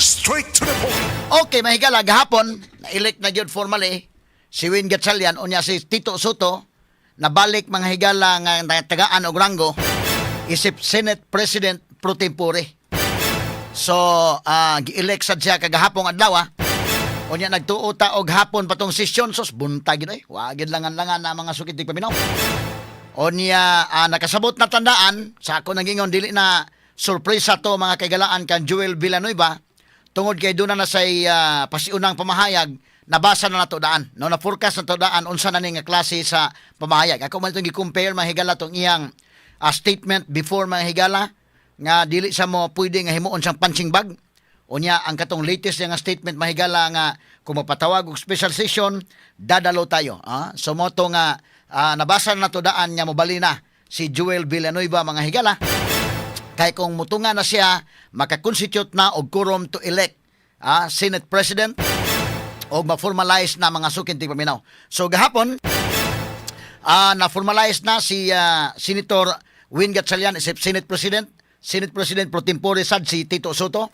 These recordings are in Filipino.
Straight to the point. Okay, mahigala gahapon na-elect na gyud formally si Win Gatchalian unya si Tito Soto nabalik mga higala nga tagaan og ranggo isip Senate President pro tempore. So, gi-elect sad siya kagahapon adlaw. Unya nagtuo ta og hapon patong sesyon sos buntag gid wa gid langan-langan na mga sukitig paminaw. Unya nakasabot na tandaan sa ako nagingon dili na sorpresa to mga kagalaan kan Joel Villanueva tungod kay doon na say pasiunang pamahayag nabasa na nato daan no na forecast na to daan unsa na ning klase sa pamahayag. Ako man itong gi-compare mga higala tong iyang statement before mga higala nga dili sa mo pwede nga himuon siyang punching bag. Unya ang katong latest nga statement mahigala nga kung mapatawag og special session dadalo tayo. So mo to nga nabasa na to daan nga mobali na si Joel Villanueva mga higala. Kay kung mutunga na siya makakonstitute na og quorum to elect Senate President o ma-formalize na mga sukintig paminaw. So gahapon na-formalize na si Senator Win Gatchalian isip Senate President pro tempore sad si Tito Soto.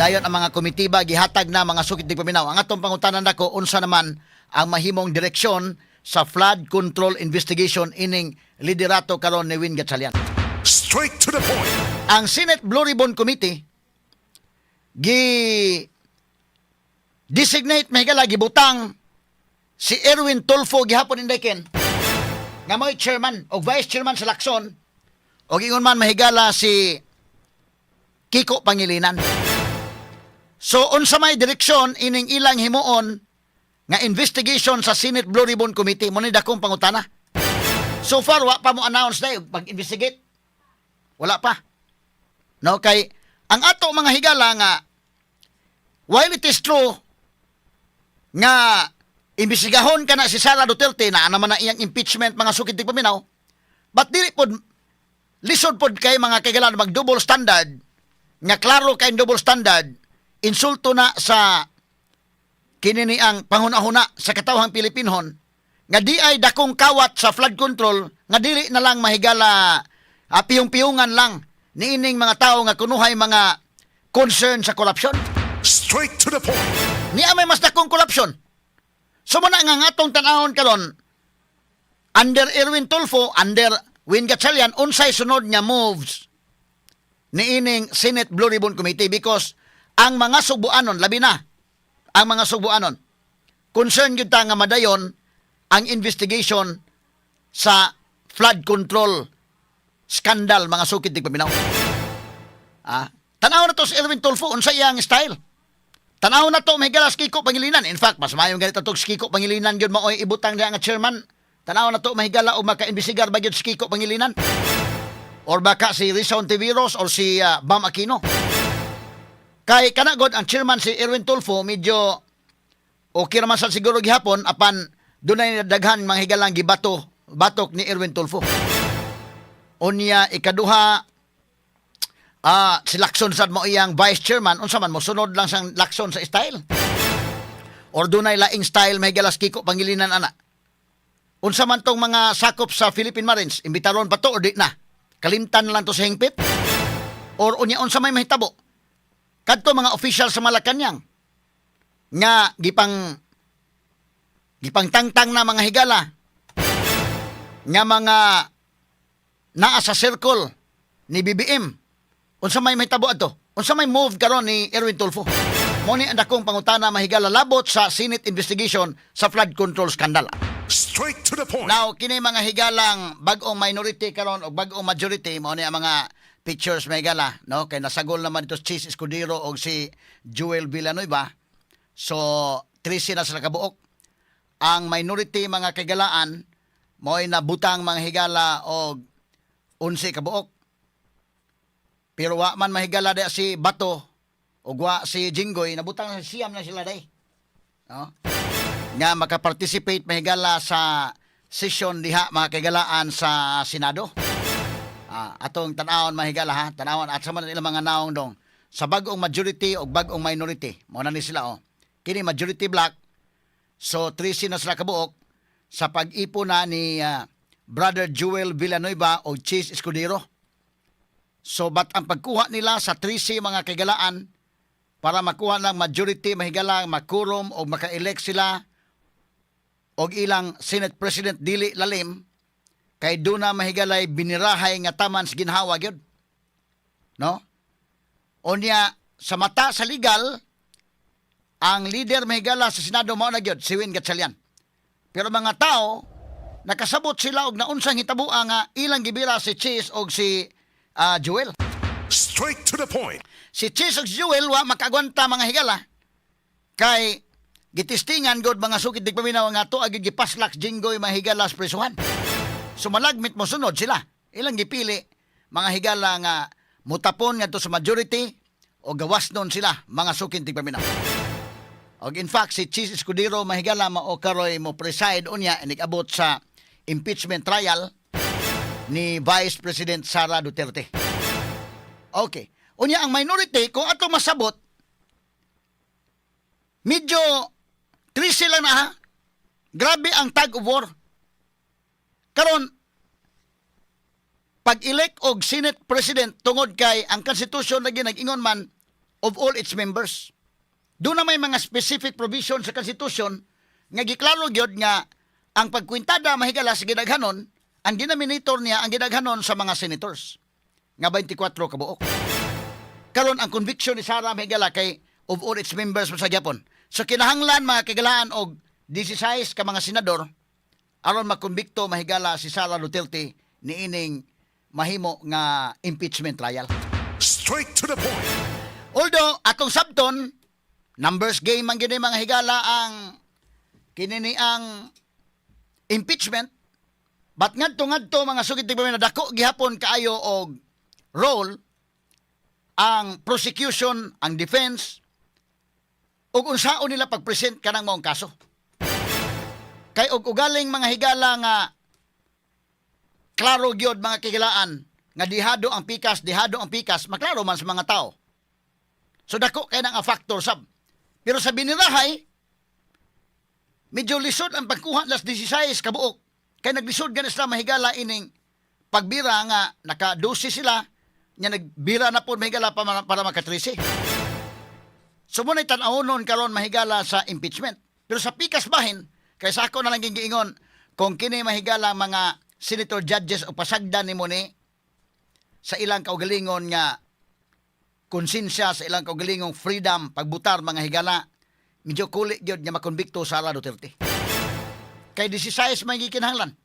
Dayon ang mga komitiba gihatag na mga sukintig paminaw. Ang atong pangutanan nako unsa naman ang mahimong direksyon sa flood control investigation ining liderato karon ni Win Gatchalian. Straight to the point. Ang Senate Blue Ribbon Committee designate mahigala gibutang si Erwin Tulfo gihapon indayken nga mo'y chairman o vice chairman sa Lacson o ingon man mahigala si Kiko Pangilinan. So unsa may direksyon ining ilang himuon nga investigation sa Senate Blue Ribbon Committee mo ni dakong pangutana. So far wa pa mo announce na pag-investigate. Wala pa. No kay ang ato mga higala nga while it is true nga imbestigahon ka na si Sara Duterte na naman na iyang impeachment mga sukitig paminaw, but dili pod lisod pod kay mga kagalan mag double standard nga klaro kay double standard insulto na sa kinini ang panghuna-huna sa katawhang Pilipinhon nga di ay dakong kawat sa flood control nga dili na lang mahigala piyong-piyungan lang niining mga tao nga kunuhay mga concern sa korupsyon. Straight to the point. Niya may mas dakong korupsyon. So muna nga ngatong tanahon karon under Erwin Tulfo, under Win Gatchalian, unsay sunod nga moves niining Senate Blue Ribbon Committee because ang mga Subuanon, labi na, ang mga Subuanon, concern yun ta nga madayon ang investigation sa flood control scandal mga sukitig paminaw. Tanaw na to si Erwin Tulfo, unsa iyang style. Tanaw na to may galas Kiko Pangilinan. In fact, mas mayong ganito to si Kiko Pangilinan yun maoy ibutang niya nga chairman. Tanaw na to may gala o maka-imbestigar ba yun si Kiko Pangilinan? Or baka si Risa Ontiveros or si Bam Aquino. Kay kanagod ang chairman si Erwin Tulfo medyo okay naman sa siguro gihapon apan dunay daghan mga higalang batok ni Erwin Tulfo. Unya ikaduha si Lacson sad mo iyang vice chairman unsa man mo sunod lang sang Lacson sa style. Or dunay laing style may galas Kiko Pangilinan ana. Unsa man tong mga sakop sa Philippine Marines imbitaron pa to or di na. Kalimtan lang to sa hingpit. Or unya unsa may mahitabo kadto mga official sa Malacañang nga gipang tangtang na mga higala nga mga naa sa circle ni BBM. Unsa may mahitabo ato? Unsa may move karon ni Erwin Tulfo? Mo ni andakong pangutana mahigala labot sa Senate investigation sa flood control scandal. Straight to the point. Now kini mga higalang bag-ong minority karon o bag-ong majority mo ni ang mga pictures may gala, no? Kay nasagol naman ito si Chis Escudero o si Joel Villanueva. So, 13 na sila kabuok. Ang minority mga kagalaan, mo'y nabutang mga higala o 11 kabuok. Pero wa man mahigala da si Bato o wa si Jinggoy, nabutang siyam na sila day. No? Nga makaparticipate mahigala sa session diha mga kagalaan sa Senado. Atong tanawon mahigala ha, tanawon at sa man ilang mga naong dong sa bagong majority o bagong minority. Mao na ni sila Kini majority black. So 13 na sila kabuok sa pag-ipo na ni Brother Joel Villanueva o Chis Escudero. So but ang pagkuha nila sa 13 mga kagalaan para makuha ng majority mahigala makurom o maka-elect sila og ilang Senate President dili lalim kay duna mahigalay binirahay nga taman sa ginhawa gyud. No? Unya sa mata sa legal ang leader mahigala sa Senado mao na gyud si Win Gatchalian. Pero mga tao nakasabot sila og naunsang hitabuan nga ilang gibira si Cheese og si Joel. Straight to the point. Si Cheese ug Joel wa makagwanta mga higala kay gitistingan god mga sukid digpaminaw nga to agi gipaslak jinggoy mga higala sa prisuhan. Sumalagmit mo sunod sila. Ilang gipili mga higala nga mutapon ngadto sa majority o gawas nun sila mga sukid digpaminaw. Og in fact si Cheese Escudero mahigala mao karoy mo preside unya nigabot sa impeachment trial ni Vice President Sara Duterte. Okay. Unya ang minority kung ato masabot medyo trisi lang na ha. Grabe ang tag of war. Karon pag-elect og Senate President tungod kay ang Constitution lagi nag-ingon man of all its members. Doon na may mga specific provision sa Constitution nga giklaro gyud nga ang pagkwintada mahigala sa gidaghanon, ang denominator niya ang gidaghanon sa mga senators nga 24 ka buok. Karon ang conviction ni Sara mahigala kay of all its members sa Japon. So kinahanglan mga kagalaan og 16 ka mga senador aron makonbikto mahigala si Sara Duterte niining mahimo nga impeachment trial. Straight to the point. Although atong sabton numbers game man gini mga higala ang kinini ang impeachment, but ngadto mga sugid tigbamin na dako gihapon kaayo og role ang prosecution, ang defense ug unsaon nila pagpresent kanang maong kaso. Kay og ugaling mga higala nga klaro gyud mga kigilaan nga dihado ang pikas, maklaro man sa mga tao. So dako kay nang a factor sab. Pero sa binirahay, medyo lisod ang pagkuha las 16 kabuok. Kaya naglisod ganis na mahigala ining pagbira nga naka-12 sila, nga nagbira na po mahigala para makatrisi. So muna'y tanahonon karon mahigala sa impeachment. Pero sa pikas bahin, kaya sa ako na lang giingon, kung kini mahigala mga senator judges o pasagdan ni mo ni sa ilang kaugalingon nga konsensya sa ilang kaugalingong freedom pagbutar mga higala, medyo kulit gyud nga makonbikto Sara Duterte. Kay 16 may gikinahanglan.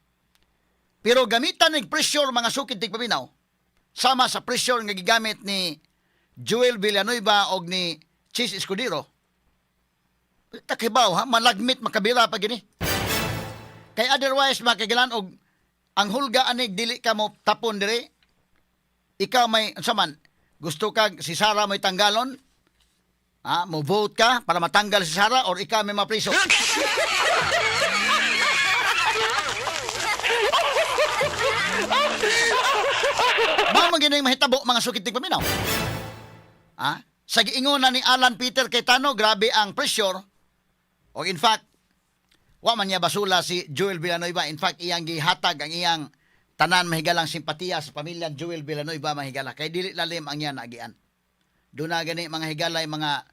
Pero gamitan ng pressure mga sukid tigpaminaw sama sa pressure nga gigamit ni Joel Villanueva og ni Cheese Escudero. Takibaw ha, malagmit makabira pa gini. Kay otherwise makagilan og ang hulga anig dili ka mo tapon dire. Ikaw may saman gusto kag si Sara may tanggalon? Mo vote ka para matanggal si Sara or ikaw may mapriso? Mao ginay mahitabo mga sukid tigpaminaw. Sa giingon na ni Alan Peter Cayetano, grabe ang pressure. O in fact, wa man niya basula si Joel Villanueva. In fact, iyang gihatag ang iyang tanan mahigalang simpatiya sa pamilya Joel Villanueva mahigala. Kay dili lalim ang iyan agian. Doon na gani mga higalay mga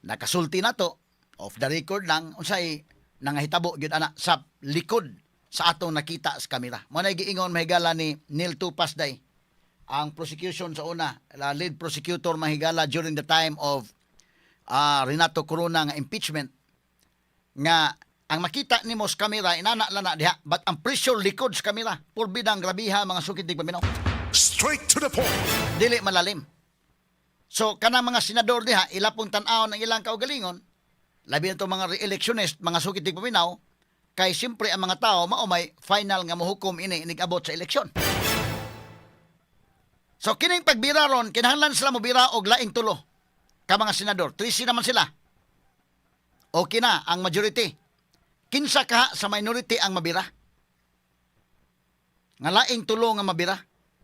nakasulti na to, off the record lang, unsay nangahitabo gyud ana sa likod sa atong nakita sa kamera. Mo na giingon mahigala ni Neil Tupas day ang prosecution sa una, lead prosecutor mahigala during the time of Renato Corona nga impeachment nga ang makita nimo sa kamera inana lana diha, but ang pressure likod sa kamera purbidang grabiha mga sukid tigpaminaw. Straight to the point. Dili malalim. So kanang mga senador diha ilapong tan-aw ng ilang kaugalingon, labi na to mga re-electionist, mga sukid tigpaminaw, kay siyempre ang mga tao mao may final nga mohukom ini inigabot sa eleksyon. So kining pagbira ron kinahanglan sila mobira og laing tulo ka mga senador. 13 naman sila. Okay na ang majority. Kinsa ka sa minority ang mabira? Nga laing tulo nga mabira.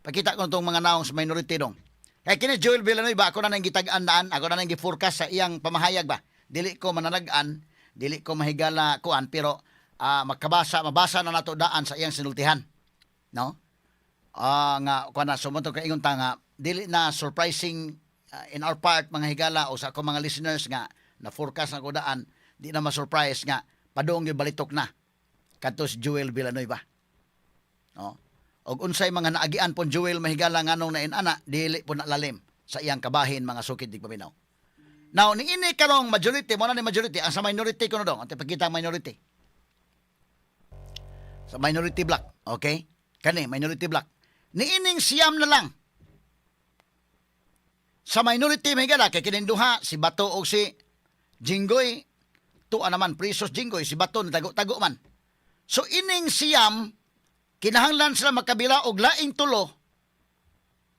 Pakita ko itong mga naong sa minority dong. Kaya kini Joel Villanueva, ako na nang gitag-andaan, ako na nang gi-forecast sa iyang pamahayag ba. Dili ko mananagan, dili ko mahigala kuan, pero mabasa na nato daan sa iyang sinultihan. No? Nga kuan na sumunto kay ingon ta nga dili na surprising in our part mga higala o sa ako mga listeners nga na forecast na ko daan, di na ma-surprise nga padung yung balitok na kadto si Joel Villanueva. No? Og unsay mga naagian pon Joel mahigala nganong na inana dili po nalalim sa iyang kabahin mga sukid di paminaw. Now ni ini karong majority mo na ni majority ang sa minority kuno dong, ante pagkita minority. Sa minority block, okay? Kani minority block. Niining siyam na lang. Sa minority mahigala kay kining duha si Bato o si Jinggoy tuwa naman Prisos Jinggoy si Bato tago-tago man. So ining siyam kinahanglan sila makabila og laing tulo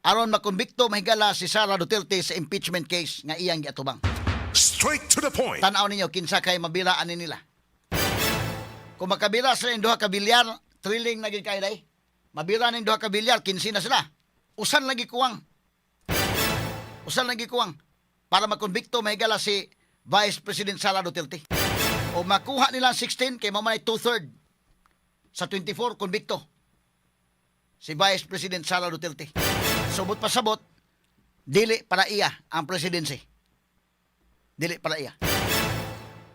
aron makonbikto mahigala si Sara Duterte sa impeachment case nga iyang giatubang. Straight to the point. Tan-aw ninyo kinsa kay mabilaan ni nila. Kung makabila sila ng duha ka bilyar, thrilling na gid kay day. Mabira ning duha ka bilyar, 15 na sila. Usan lagi kuwang. Usan lagi kuwang para makonbikto mahigala si Vice President Sara Duterte. O makuha nila 16 kay mao man 2/3 sa 24 konbikto. Si Vice President Sara Duterte. Subot pa sabot, dili para iya ang presidency. Dili para iya.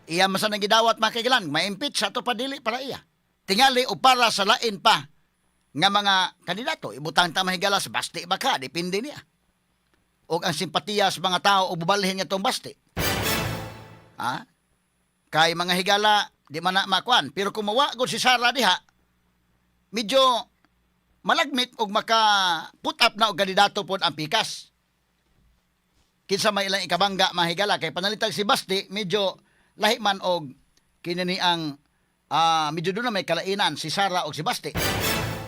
Iya masan ang gidawat makikilan, ma-impeach sa to pa dili para iya. Tingali o para sa lain pa nga mga kandidato, ibutang ta mahigala sa basti ba ka, depende niya. O ang simpatiya sa mga tao o bubalhin nga tong basti. Ha? Kay mga higala, di man na makuan. Pero kung mawagod si Sara diha, medyo malagmit og maka-put up na og kandidato pod ang pikas. Kinsa may ilang ikabangga mahigala kay panalitag si Basti medyo lahi man og kinani ang medyo doon na may kalainan si Sara og si Basti.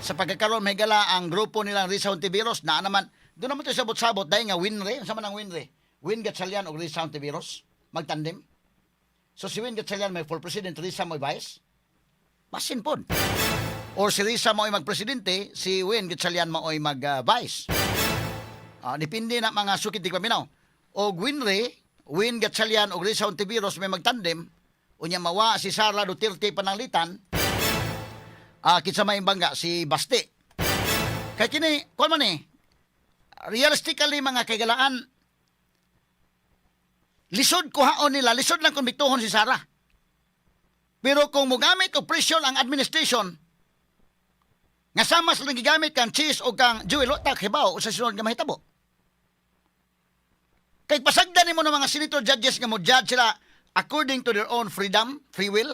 Sa pagkakaroon mahigala ang grupo nilang Risa Hontiveros na naman doon naman to sabot-sabot dahil nga Winre, sa man ang Winre. Win Gatchalian og Risa Hontiveros magtandem. So si Win Gatchalian may for president, Risa may vice. Masin pod. Or si Risa mo ay magpresidente, si Win Gatchalian mo ay mag-vice. Depende na mga sukit di paminaw. O Winre, Win Gatchalian o Risa Hontiveros may magtandem, unya mawa si Sara Duterte pananglitan, kitsa may bangga si Basti. Kaya kini, kuwan man realistically mga kagalaan, lisod kuhaon nila, lisod lang kumbiktuhon si Sara. Pero kung mugamit o presyon ang administration, nga sama sa gigamit kang Cheese o kang Joel Otak, hibaw, sa sunod nga mahitabo. Kay pasagdan nimo ng mga senator judges nga mo judge sila according to their own freedom, free will,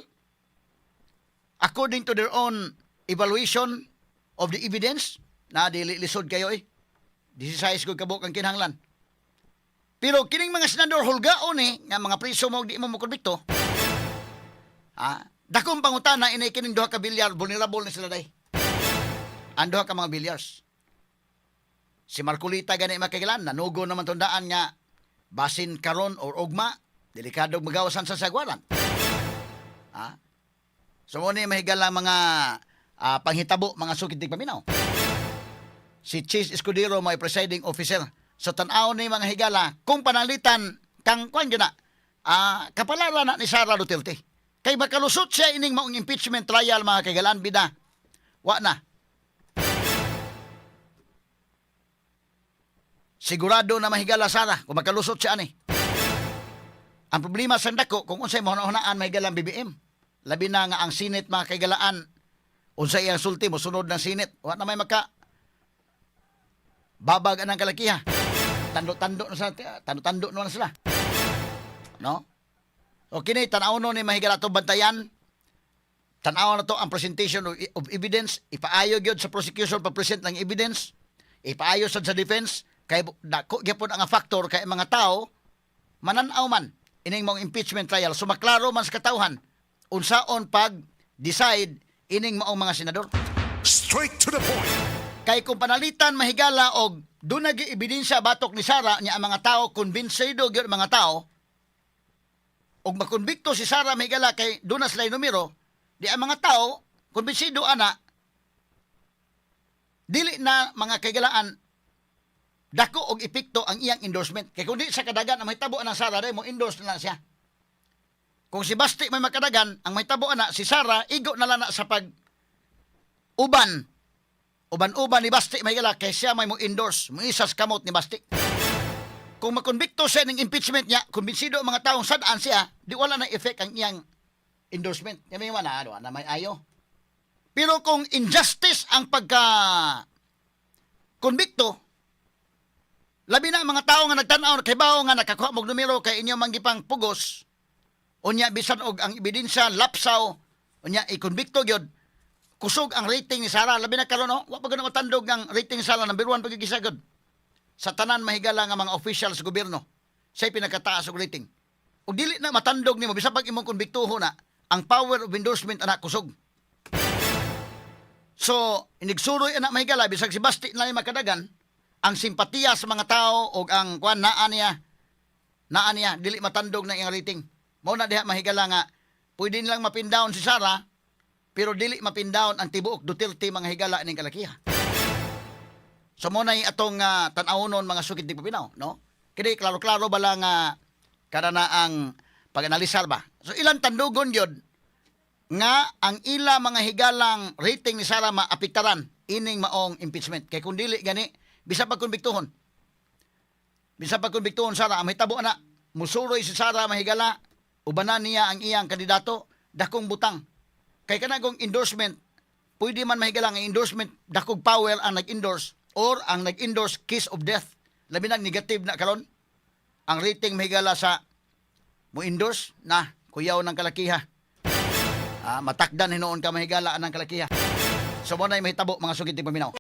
according to their own evaluation of the evidence, na dili lisod kayo 16 kog kabuk ang kinahanglan. Pero kining mga senador hulgaon nga mga priso mo di mo konbikto. Dakong pangutana inay kining duha ka bilyar vulnerable na sila day. Ang duha ka mga bilyars. Si Marcolita gani makikilan, nanugo naman tundaan nga basin karon or ugma, delikado magawasan sa sagwaran. So mo ni mahigal lang mga panghitabo, mga sukit di paminaw. Si Cheese Escudero may presiding officer. So tan-aw ni mga higala, kung panalitan kang kwan yun na, kapalaran na ni Sara Duterte. Kay makalusot siya ining maong impeachment trial mga kagalaan bida. Wa na. Sigurado na mahigala Sara kung makalusot siya ani. Ang problema sa dako kung unsay mahuna-hunaan mahigala ang BBM. Labi na nga ang Senate mga kagalaan unsay ang sulti mo sunod ng Senate. Wa na may maka babag anang kalakiha. Tando-tando na sila, tando-tando na sila. No? O kini tan-aw no ni mahigala to bantayan. Tan-aw na to ang presentation of evidence, ipaayo gyud sa prosecution pag-present ng evidence, ipaayo sa defense kay dako gyapon ang factor kay mga tao mananaw man ining mong impeachment trial sumaklaro man sa katawhan unsaon pag decide ining maong mga senador. Straight to the point. Kay kung panalitan mahigala og dunay ebidensya batok ni Sara nya ang mga tao konbinsido gyud mga tao og makonbikto si Sara mahigala kay dunas lay numero di ang mga tao konbinsido ana dili na mga kagalaan dako og epekto ang iyang endorsement. Kay kung di sa kadagan ang mahitabo ng Sara mo endorse na lang siya. Kung si Basti may makadagan, ang mahitabo na si Sara igo na lang na sa pag uban ni Basti may gala kay siya may mo endorse, mo isas kamot ni Basti. kung makonbikto siya ng impeachment niya, kumbinsido ang mga taong sadaan siya, di wala na effect ang iyang endorsement. Yan may na, na may ayo. Pero kung injustice ang pagka-konbikto, labi na ang mga tao nga nagtanaw, kay bao nga nakakuha mong numero kay inyong manggipang pugos, unya bisan og ang ebidensya lapsaw, unya ikonbikto gyud, kusog ang rating ni Sara. Labi na karon no, wa pa gud matandog ang rating ni Sara, number 1 pagigisagod. Sa tanan mahigala nga mga officials sa gobyerno, siya pinakataas og rating. Ug dili na matandog nimo bisan pag imong konbiktuho na, ang power of endorsement anak kusog. So, inigsuroy anak mahigala bisag si Basti na makadagan ang simpatiya sa mga tao o ang kuan naa niya dili matandog na iyang rating. Mao na diha mahigala nga pwede nilang mapindown si Sara pero dili mapindown ang tibuok Duterte mga higala ning kalakiha. So mo na atong tan-awon mga sukid di Pupinaw, no? Kini klaro-klaro ba lang kada na ang pag-analisar ba. So ilang tandugon yun nga ang ila mga higalang rating ni Sara maapektaran ining maong impeachment. Kay kung dili gani bisa pa konbiktuhon. Bisa pa konbiktuhon Sara, ang hitabo na musuroy si Sara mahigala, ubanan niya ang iyang kandidato, dakong butang. Kay kanagong endorsement, pwede man mahigala ang endorsement, dakong power ang nag-endorse or ang nag-endorse kiss of death. Labi na negative na karon. Ang rating mahigala sa mo-endorse na kuyaw ng kalakiha. Matakdan hinoon ka mahigala ng kalakiha. So mo na mahitabo mga sugid ti Paminaw.